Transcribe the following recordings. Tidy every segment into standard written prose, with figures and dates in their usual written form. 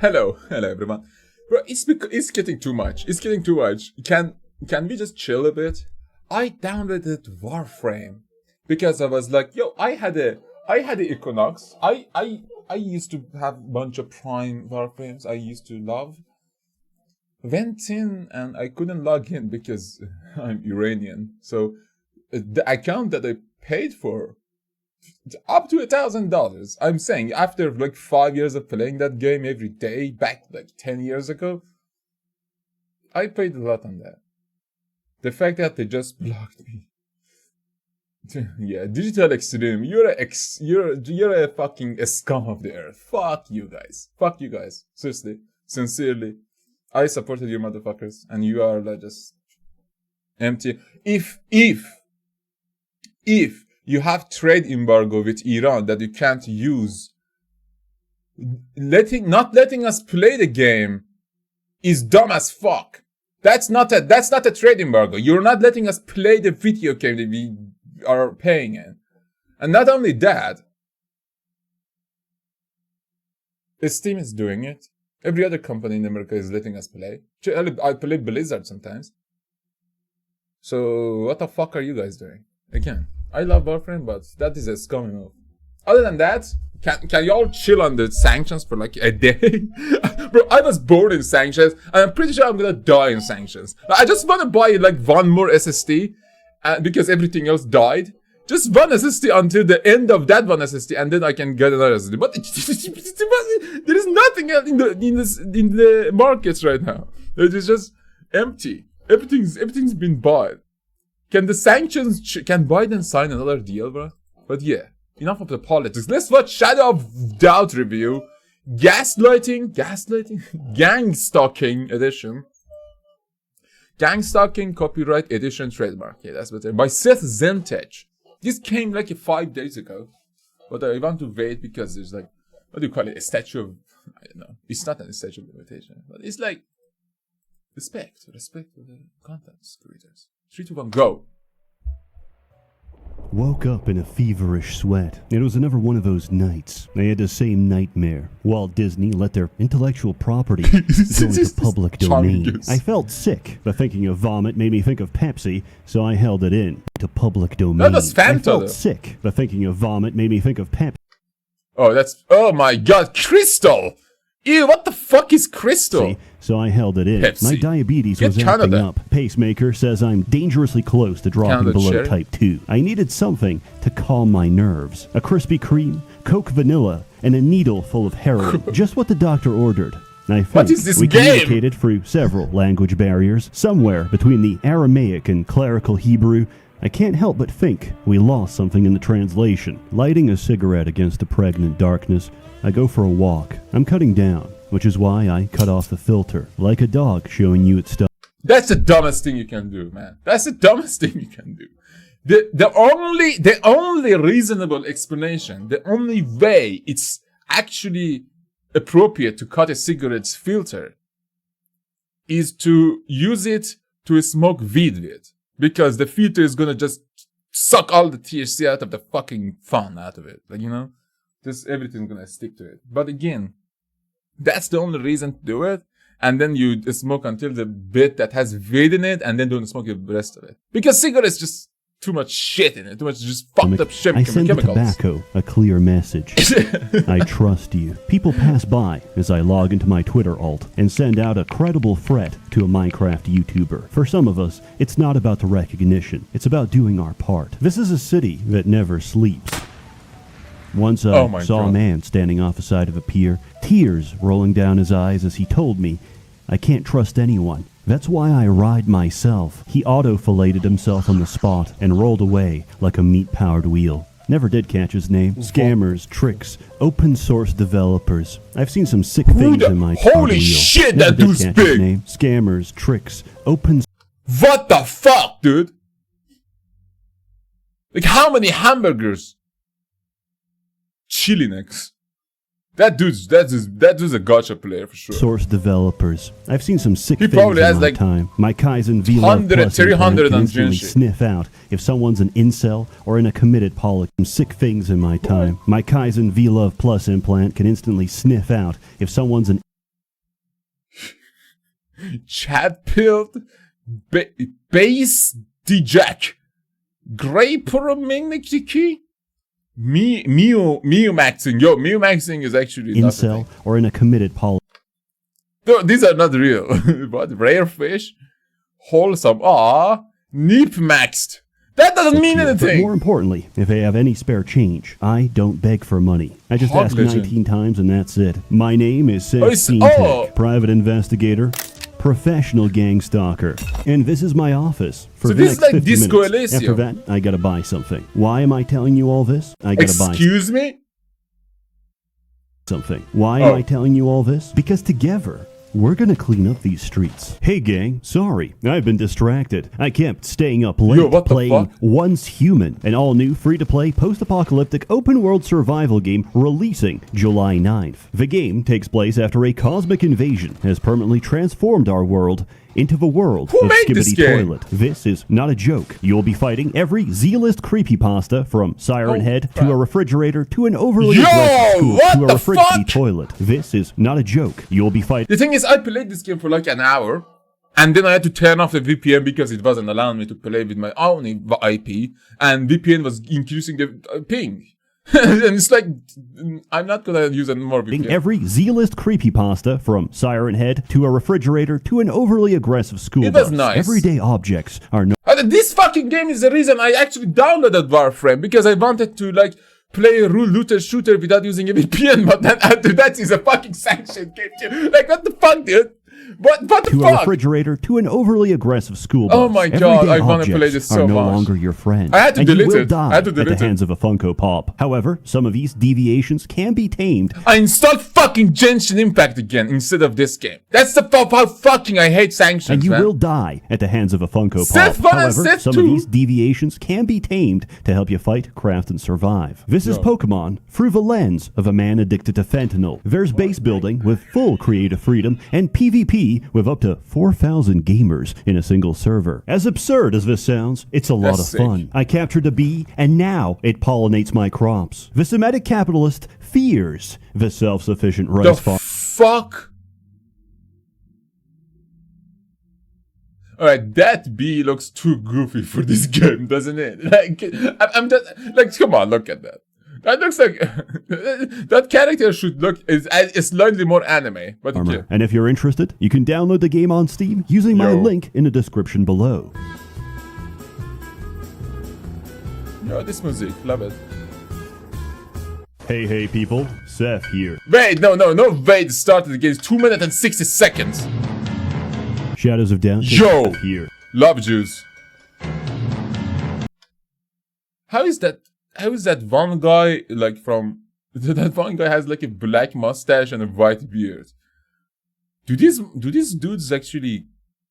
Hello everyone. Bro, it's getting too much. It's getting too much. Can we just chill a bit? I downloaded Warframe because I was like, yo, I had a Equinox. I used to have a bunch of Prime Warframes I used to love. Went in and I couldn't log in because I'm Iranian. So the account that I paid for, up to $1,000. I'm saying after like 5 years of playing that game every day, back like 10 years ago, I paid a lot on that. The fact that they just blocked me. Yeah, digital extreme. You're a fucking scum of the earth. Fuck you guys. Fuck you guys. Seriously, sincerely, I supported you motherfuckers, and you are like just empty. If you have trade embargo with Iran that you can't use, not letting us play the game is dumb as fuck. That's not a trade embargo. You're not letting us play the video game that we are paying in. And not only that, Steam is doing it. Every other company in America is letting us play. I play Blizzard sometimes. So what the fuck are you guys doing? Again, I love Warframe, but that is a scummy move. Other than that, can y'all chill on the sanctions for like a day? Bro, I was born in sanctions, and I'm pretty sure I'm gonna die in sanctions. I just wanna buy like one more SSD, because everything else died. Just one SSD until the end of that one SSD, and then I can get another SSD. But there is nothing else in the markets right now. It is just empty. Everything's been bought. Can the sanctions? Can Biden sign another deal, bro? But yeah, enough of the politics. Let's watch Shadow of Doubt review. Gangstalking edition. Gangstalking copyright edition trademark. Yeah, that's better. By SsethTzeentach. This came like 5 days ago, but I want to wait because there's like, what do you call it? A statue of, I don't know. It's not a statue of limitation, but it's like respect for the content creators. 3, 2, 1, go. Woke up in a feverish sweat. It was another one of those nights. I had the same nightmare. Walt Disney let their intellectual property go into public domain. I felt sick, but thinking of vomit made me think of Pepsi, so I held it in to public domain. That was Fanta, I felt sick, but thinking of vomit made me think of Pepsi. Oh my god, Crystal! Ew, what the fuck is Crystal? So I held it in. Pepsi. My diabetes was acting up. Pacemaker says I'm dangerously close to dropping below type 2. I needed something to calm my nerves. A Krispy Kreme, Coke Vanilla, and a needle full of heroin. Just what the doctor ordered. I think we communicated through several language barriers. Somewhere between the Aramaic and clerical Hebrew, I can't help but think we lost something in the translation. Lighting a cigarette against the pregnant darkness, I go for a walk. I'm cutting down, which is why I cut off the filter, like a dog showing you its stuff. That's the dumbest thing you can do, man. That's the dumbest thing you can do. The only reasonable explanation, the only way it's actually appropriate to cut a cigarette's filter is to use it to smoke weed with. Because the filter is gonna just suck all the THC out of the fucking fun out of it. Like, you know? Just everything's gonna stick to it. But again, that's the only reason to do it. And then you smoke until the bit that has weed in it, and then don't smoke the rest of it. Because cigarettes just too much shit in it, too much just fucked up shit. I send the tobacco a clear message. I trust you. People pass by as I log into my Twitter alt and send out a credible threat to a Minecraft YouTuber. For some of us, it's not about the recognition. It's about doing our part. This is a city that never sleeps. Once I saw a man standing off the side of a pier, tears rolling down his eyes as he told me, I can't trust anyone. That's why I ride myself. He auto-filleted himself on the spot and rolled away like a meat-powered wheel. Never did catch his name. Scammers, tricks, open source developers. I've seen some sick things in my holy wheel. Shit, Never that dude's big. His name. Scammers, tricks, open. What the fuck, dude? Like how many hamburgers? Chili necks. That dude's a gacha player for sure. Source developers. I've seen some sick He things probably in has my like time. My Kaizen V 100, 300 can on instantly Genshin. sniff out if someone's an incel or in a committed poly. Some sick things in my time. My Kaizen V Love Plus implant can instantly sniff out if someone's an Chat pilled base D-Jack. Grey Pyramigniki? Mew Maxing. Yo, Mew Maxing is actually incel or in a committed poly. No, these are not real. What? Rare fish? Wholesome. Ah, Neep Maxed. That doesn't mean anything. But more importantly, if I have any spare change, I don't beg for money. I just ask 19 times and that's it. My name is SsethTzeentach, private investigator, professional gang stalker, and this is my office. For So the this is next like 50 Disco minutes. Elysium. After that, I gotta buy something. Why am I telling you all this? I gotta buy Excuse me? something. Why am I telling you all this? Because together, we're gonna clean up these streets. Hey gang, sorry, I've been distracted. I kept staying up late Yo, what the playing fuck? Once Human, an all-new free-to-play post-apocalyptic open-world survival game releasing July 9th. The game takes place after a cosmic invasion has permanently transformed our world into the world Who of made this Skibbity game? Toilet. This is not a joke. You'll be fighting every Z-list creepypasta from Siren Head to a refrigerator to an overly aggressive school what to a the refrigerated fuck? toilet. This is not a joke. You'll be fighting The thing is, I played this game for like an hour, and then I had to turn off the VPN because it wasn't allowing me to play with my own IP, and VPN was increasing the ping. And it's like, I'm not gonna use any more VPN. every Z-list creepypasta from Siren Head to a refrigerator to an overly aggressive school It was bus. nice. Everyday objects are no This fucking game is the reason I actually downloaded Warframe, because I wanted to like play a rule looter shooter without using a VPN, but then after that is a fucking sanctioned game too. Like what the fuck, dude? What the to a fuck? refrigerator to an overly aggressive school bus. Oh my God, Everyday I wanna objects play this so are no much. longer your friend. I had to and delete you will it. die I had to at the delete it. hands of a Funko Pop. However, some of these deviations can be tamed. I installed fucking Genshin Impact again instead of this game. That's the how fucking I hate sanctions, And you man. will die at the hands of a Funko Pop. Seth 1 and However, Seth some 2. of these deviations can be tamed to help you fight, craft, and survive. This is Pokemon through the lens of a man addicted to fentanyl. There's base building with full creative freedom and PvP with up to 4,000 gamers in a single server. As absurd as this sounds, it's a lot of That's sick. fun. I captured a bee, and now it pollinates my crops. The Semitic capitalist fears the self-sufficient The rice farm. fuck? Alright, that bee looks too goofy for this game, doesn't it? Like, I'm just, like, come on, look at that. That looks like, that character should look, is slightly more anime, but okay. And if you're interested, you can download the game on Steam using my Yo. link in the description below. Yo, this music, love it. Hey people, Seth here. Wait, no, wait, started the game, it's 2 minutes and 60 seconds. Shadows of Doubt. Yo. Seth here. Love juice. How is that one guy, like from, that one guy has like a black mustache and a white beard? Do these dudes actually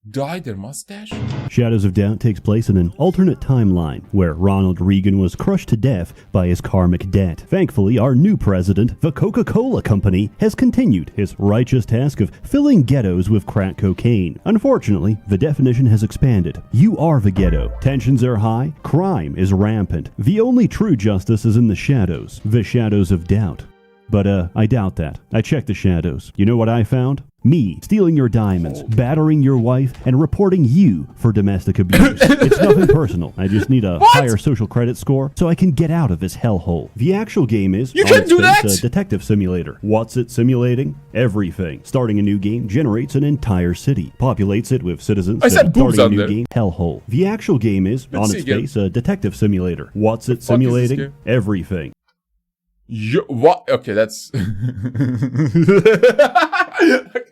dye their mustache? Shadows of Doubt takes place in an alternate timeline where Ronald Reagan was crushed to death by his karmic debt. Thankfully, our new president, the Coca-Cola Company, has continued his righteous task of filling ghettos with crack cocaine. Unfortunately, the definition has expanded. You are the ghetto. Tensions are high, crime is rampant. The only true justice is in the shadows, the shadows of doubt. But I doubt that. I checked the shadows. You know what I found? Me stealing your diamonds, battering your wife, and reporting you for domestic abuse. It's nothing personal. I just need a higher social credit score so I can get out of this hellhole. The actual game is You on can its do face, that? a detective simulator. What's it simulating? Everything. Starting a new game generates an entire city, populates it with citizens. I said boobs starting a on new there. game, hellhole. The actual game is Let's on see its again. face a detective simulator. What's it fuck is this simulating? game? Everything. What? Okay, that's...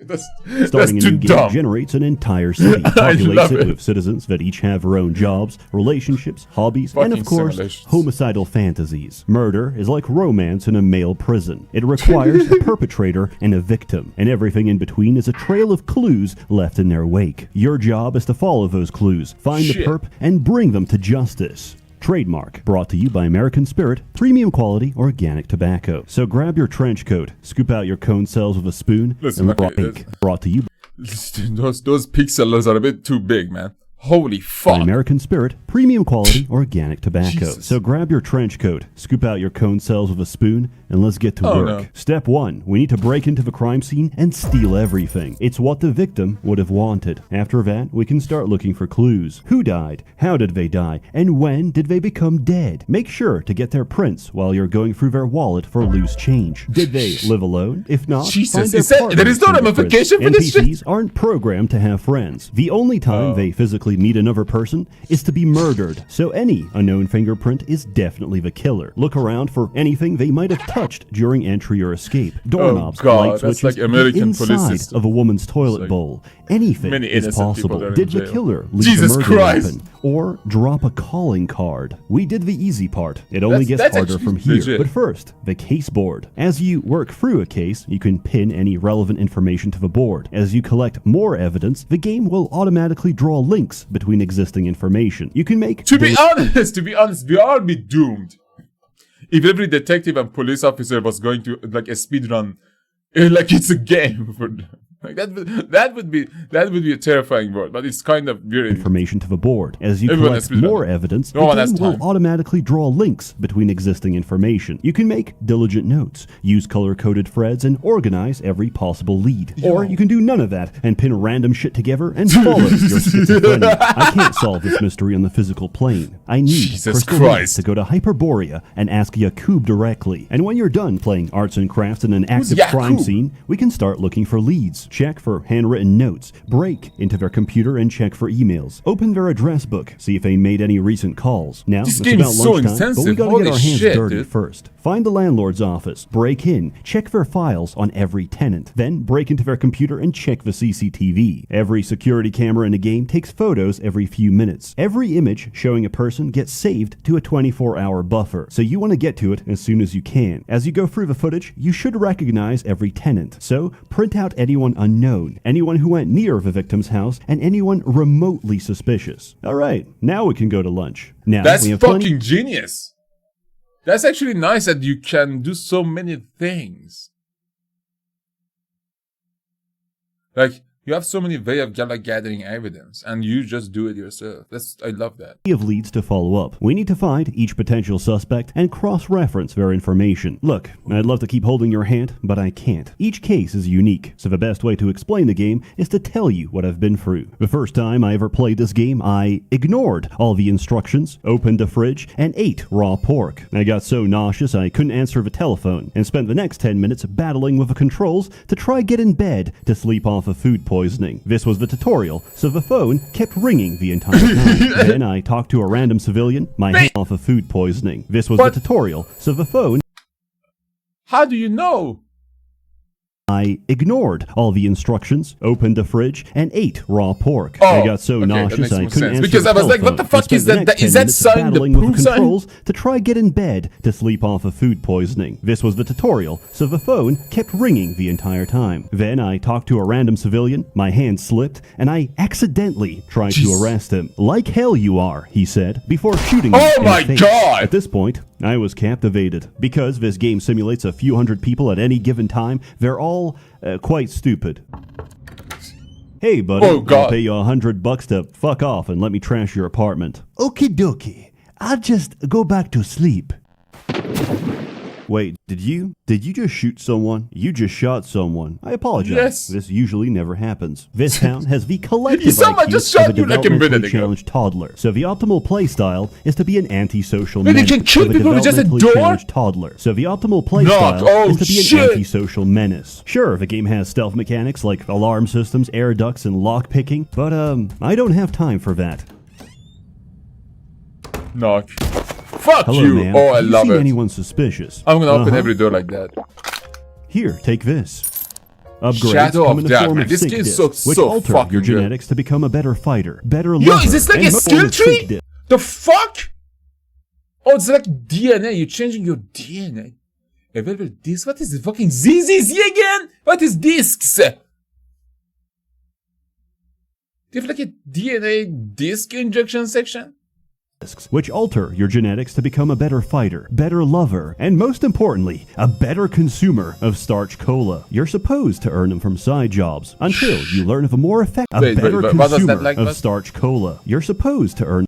that's Starting a too new game dumb. generates an entire city, I populates love it it. with citizens that each have their own jobs, relationships, hobbies, and Fucking of course, simulations. homicidal fantasies. Murder is like romance in a male prison. It requires a perpetrator and a victim, and everything in between is a trail of clues left in their wake. Your job is to follow those clues, find the Shit. perp, and bring them to justice. Trademark. Brought to you by American Spirit, premium quality organic tobacco. So grab your trench coat, scoop out your cone cells with a spoon, Listen, and brought to you those pixels are a bit too big, man. Holy fuck. by American Spirit, premium quality organic tobacco. Jesus. So grab your trench coat, scoop out your cone cells with a spoon, and let's get to Oh, work. no. Step 1. We need to break into the crime scene and steal everything. It's what the victim would have wanted. After that, we can start looking for clues. Who died? How did they die? And when did they become dead? Make sure to get their prints while you're going through their wallet for loose change. Did they live alone? If not, Jesus, find their is that- partners there is no through the ramification prints. for this shit? NPCs aren't programmed to have friends. The only time they physically meet another person is to be murdered, so any unknown fingerprint is definitely the killer. Look around for anything they might have touched during entry or escape. Doorknobs, God, light that's switches, like American the police inside system. of a woman's toilet like bowl. Anything many is innocent people possible. that are in Did the jail. killer leave Jesus a murder Christ. weapon or drop a calling card? We did the easy part. It only gets That's harder actually from here. legit. But first, the case board. As you work through a case, you can pin any relevant information to the board. As you collect more evidence, the game will automatically draw links between existing information. You can make To be honest, we all be doomed. If every detective and police officer was going to like a speed run, like it's a game for like that would be a terrifying word, but it's kind of weird. information to the board. As you Everyone collect has speedrunning. more evidence, No the one has game will time. automatically draw links between existing information. You can make diligent notes, use color-coded threads, and organize every possible lead. Or you can do none of that and pin random shit together and follow your schizophrenia. I can't solve this mystery on the physical plane. I need Jesus Crystal Christ. Lake to go to Hyperborea and ask Yakub directly. And when you're done playing arts and crafts in an active crime Yakub? scene, we can start looking for leads. Check for handwritten notes. Break into their computer and check for emails. Open their address book. See if they made any recent calls. Now, This it's game about is so lunchtime, but we insensitive. gotta Holy get our hands shit, dirty dude. first. Find the landlord's office. Break in. Check their files on every tenant. Then break into their computer and check the CCTV. Every security camera in the game takes photos every few minutes. Every image showing a person gets saved to a 24-hour buffer, so you want to get to it as soon as you can. As you go through the footage, you should recognize every tenant. So print out anyone unknown, anyone who went near the victim's house, and anyone remotely suspicious. All right, now we can go to lunch. Now That's we have fucking plenty genius. That's actually nice that you can do so many things. Like, you have so many ways of gathering evidence, and you just do it yourself. I love that. of leads to follow up. We need to find each potential suspect and cross-reference their information. Look, I'd love to keep holding your hand, but I can't. Each case is unique, so the best way to explain the game is to tell you what I've been through. The first time I ever played this game, I ignored all the instructions, opened a fridge, and ate raw pork. I got so nauseous I couldn't answer the telephone, and spent the next 10 minutes battling with the controls to try get in bed to sleep off of food poisoning. This was the tutorial, so the phone kept ringing the entire time. Then I talked to a random civilian, my hand off of food poisoning. This was But- the tutorial, so the phone How do you know? I ignored all the instructions, opened the fridge, and ate raw pork. Oh, I got so okay, that nauseous makes I more couldn't sense. answer Because the I was like, what telephone. the fuck I spent is the that? next Is 10 that minutes sign the battling with poop the sign? controls to try get in bed to sleep off of food poisoning. This was the tutorial, so the phone kept ringing the entire time. Then I talked to a random civilian, my hand slipped, and I accidentally tried to Jeez. arrest him. Like hell you are, he said, before shooting me Oh in my the face. God! At this point, I was captivated. Because this game simulates a few hundred people at any given time, they're all quite stupid. Hey, buddy, Oh, God. I'll pay you $100 to fuck off and let me trash your apartment. Okie dokie. I'll just go back to sleep. Wait, did you just shoot someone? You just shot someone. I apologize. Yes. This usually never happens. This town has the collective Someone IQ just of shot a you like a minute developmentally ago. challenged toddler. So the optimal play style is to be an antisocial Wait, you menace. can kill of a people with just a developmentally door? challenged toddler. So the optimal play Knock. style Oh, is to be shit. an antisocial menace. Sure, the game has stealth mechanics like alarm systems, air ducts, and lock picking, but I don't have time for that. Knock. Fuck Hello, you. ma'am. Oh, I Have you love seen it. anyone suspicious? I'm gonna open Uh-huh. every door like that. Here, take this. Upgrades Shadow come of in the Doubt, form man. of This sync game is discs, so- which so alter fucking your good. genetics to become a better fighter, better Yo, lover. is this like and a more skill with sync tree? discs. The fuck? Oh, it's like DNA. You're changing your DNA. Available disc? What is this? Fucking ZZZ again? What is discs? Do you have like a DNA disc injection section? which alter your genetics to become a better fighter, better lover, and most importantly, a better consumer of starch cola. You're supposed to earn them from side jobs until you learn of a more effective, better consumer of starch cola. You're supposed to earn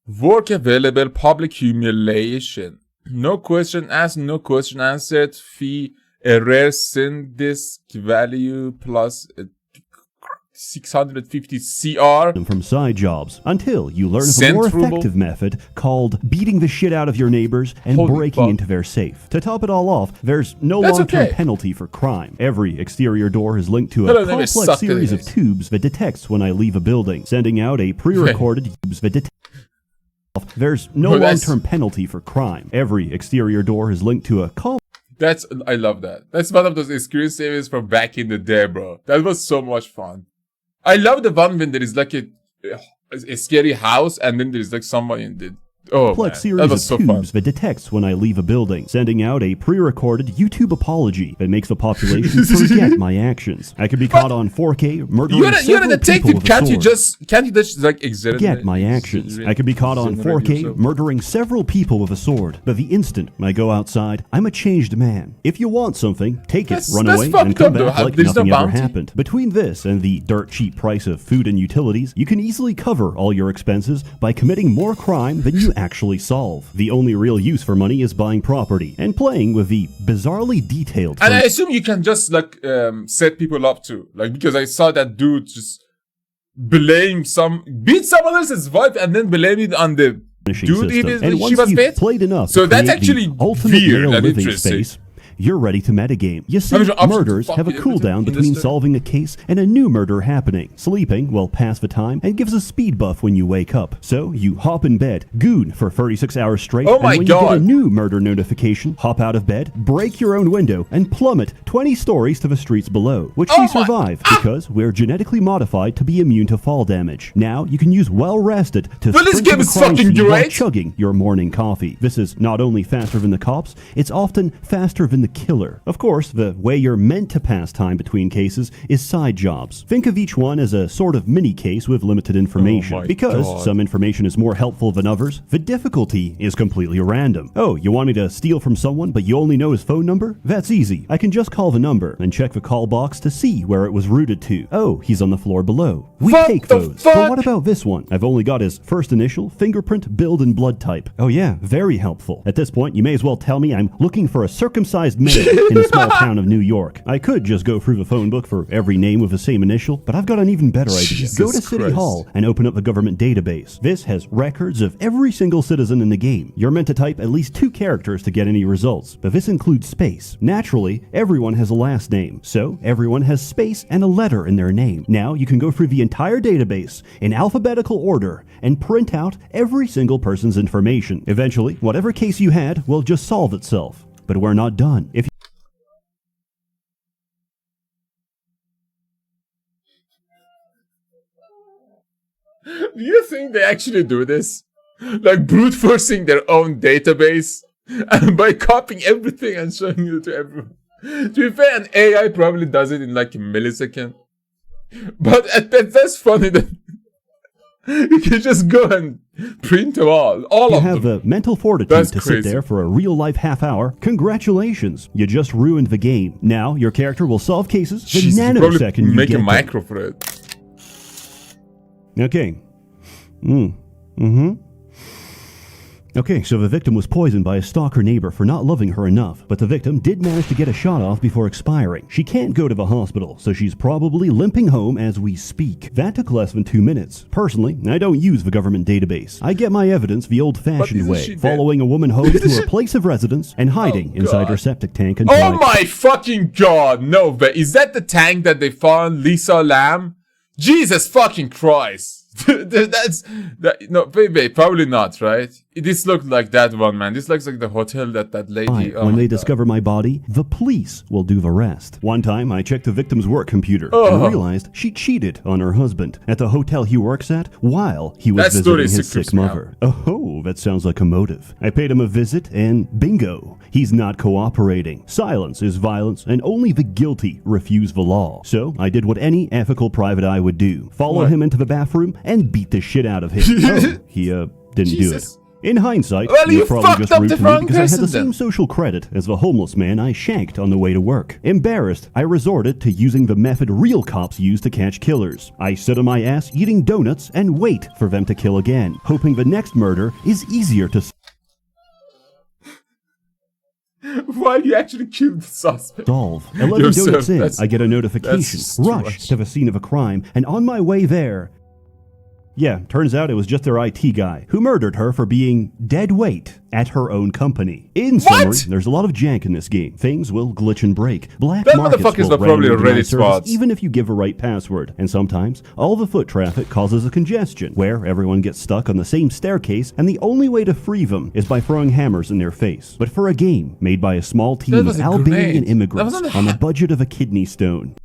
work available, public humiliation. No question asked, no question answered. Fee, a rare SSD disk value plus 650 CR from side jobs until you learn of a more effective method called beating the shit out of your neighbors and breaking into their safe. To top it all off, there's no long-term penalty for crime. Every exterior door is linked to a complex series of tubes that detects when I leave a building, sending out a pre-recorded tubes that detects. There's no long-term penalty for crime. Every exterior door is linked to a I love that. That's one of those screensavers from back in the day, bro. That was so much fun. I love the one when there is like a scary house and then there's like someone in the complex series of tubes that detects when I leave a building, sending out a pre-recorded YouTube apology that makes the population forget my actions. I could be caught on 4K murdering you're a detective. Can't you just like forget my actions? I could be caught on 4K murdering several people with a sword, but the instant I go outside, I'm a changed man. If you want something, take it, run away, and come back like nothing ever happened. Between this and the dirt cheap price of food and utilities, you can easily cover all your expenses by committing more crime than you actually solve. The only real use for money is buying property and playing with the bizarrely detailed. And I assume you can just like set people up too, like because I saw that dude just beat someone else's wife and then blame it on the dude she was with. Played enough, so that's actually weird and interesting. Space, you're ready to metagame. You see, murders have a cooldown between solving a case and a new murder happening. Sleeping will pass the time and gives a speed buff when you wake up. So you hop in bed, goon for 36 hours straight, and when you get a new murder notification, hop out of bed, break your own window, and plummet 20 stories to the streets below, which we survive because we're genetically modified to be immune to fall damage. Now you can use well rested to this game is fucking great. Chugging your morning coffee. This is not only faster than the cops, it's often faster than the killer. Of course, the way you're meant to pass time between cases is side jobs. Think of each one as a sort of mini case with limited information. Because some information is more helpful than others, the difficulty is completely random. Oh, you want me to steal from someone but you only know his phone number? That's easy. I can just call the number and check the call box to see where it was routed to. Oh, he's on the floor below. We take those. But what about this one? I've only got his first initial, fingerprint, build, and blood type. Oh yeah, very helpful. At this point, you may as well tell me I'm looking for a circumcised male in a small town of New York. I could just go through the phone book for every name with the same initial, but I've got an even better idea. Go to City Hall and open up the government database. This has records of every single citizen in the game. You're meant to type at least 2 characters to get any results, but this includes space. Naturally, everyone has a last name, so everyone has space and a letter in their name. Now you can go through the entire database in alphabetical order and print out every single person's information. Eventually, whatever case you had will just solve itself. But we're not done. Do you think they actually do this? Like brute forcing their own database and by copying everything and showing it to everyone. To be fair, an AI probably does it in like a millisecond. But that's funny that you can just go and print them all of them. You have the mental fortitude to sit there for a real-life half hour. Congratulations, you just ruined the game. Now your character will solve cases the nanosecond you make get a micro for it. Okay. Okay, so the victim was poisoned by a stalker neighbor for not loving her enough, but the victim did manage to get a shot off before expiring. She can't go to the hospital, so she's probably limping home as we speak. That took less than 2 minutes. Personally, I don't use the government database. I get my evidence the old-fashioned way, following a woman home to her place of residence and hiding inside her septic tank until Oh my fucking god, no, but is that the tank that they found Lisa Lamb? Jesus fucking Christ. No, baby, probably not, right? This looked like that one, man. This looks like the hotel that lady. When they discover my body, the police will do the rest. One time, I checked the victim's work computer and realized she cheated on her husband at the hotel he works at while he was visiting his sick mother. Oh, that sounds like a motive. I paid him a visit and bingo, he's not cooperating. Silence is violence and only the guilty refuse the law. So I did what any ethical private eye would do. Follow him into the bathroom and beat the shit out of him. He didn't Jesus. do it. In hindsight, Well, you're you probably fucked just up rude the to me wrong because I had the person same then. social credit as the homeless man I shanked on the way to work. Embarrassed, I resorted to using the method real cops use to catch killers. I sit on my ass eating donuts and wait for them to kill again, hoping the next murder is easier to While you actually killed the suspect. solve. 11 Yourself, donuts in, that's- I get a notification, that's too rush much. to the scene of a crime, and on my way there... Yeah, turns out it was just their IT guy, who murdered her for being dead weight at her own company. In summary, there's a lot of jank in this game. Things will glitch and break. Black That markets motherfuckers will are probably randomly deny Reddit service spots. even if you give a right password. And sometimes, all the foot traffic causes a congestion, where everyone gets stuck on the same staircase, and the only way to free them is by throwing hammers in their face. But for a game made by a small That team was of a Albanian grenade. immigrants That wasn't a on the budget of a kidney stone,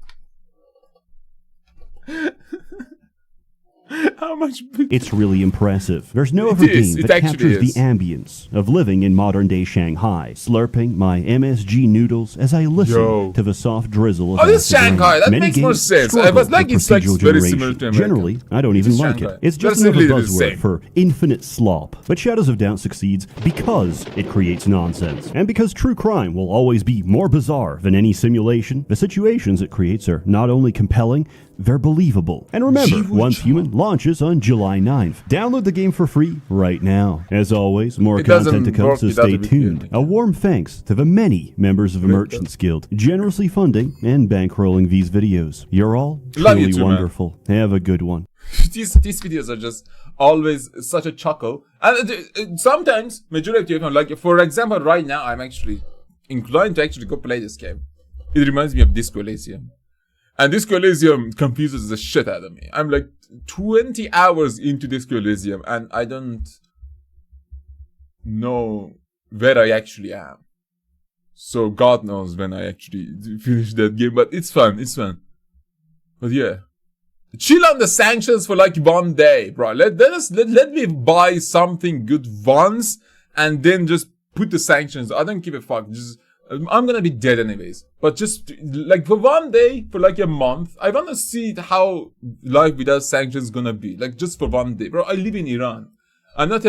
How much? it's really impressive. There's no It other is. game It that actually captures is. the ambience of living in modern-day Shanghai, slurping my MSG noodles as I listen Yo. to the soft drizzle of Oh, this acid rain. Shanghai, that Many makes more games sense. I struggle was like, with it's like procedural very generation. similar to America. Generally, I don't even It's like Shanghai. it. It's just That's another literally the buzzword same. for infinite slop. But Shadows of Doubt succeeds because it creates nonsense. And because true crime will always be more bizarre than any simulation, the situations it creates are not only compelling, they're believable. And remember, Once Human launches on July 9th. Download the game for free right now. As always, more It content to doesn't come, work so without stay a video. tuned. A warm thanks to the many members of the Merchants Guild, generously funding and bankrolling these videos. You're all Love you truly too, man. wonderful. Have a good one. These videos are just always such a chuckle, and sometimes majority of them, like for example, right now I'm actually inclined to actually go play this game. It reminds me of Disco Elysium, and Disco Elysium confuses the shit out of me. I'm like 20 hours into Disco Elysium, and I don't know where I actually am. So God knows when I actually finish that game, but it's fun. It's fun. But yeah. Chill on the sanctions for like 1 day, bro. Let me buy something good once and then just put the sanctions. I don't give a fuck. Just I'm gonna be dead anyways. But just like for 1 day, for like a month, I wanna see how life without sanctions is gonna be. Like just for 1 day, bro. I live in Iran. I'm not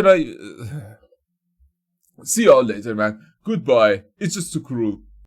See you all later, man. Goodbye. It's just too cruel.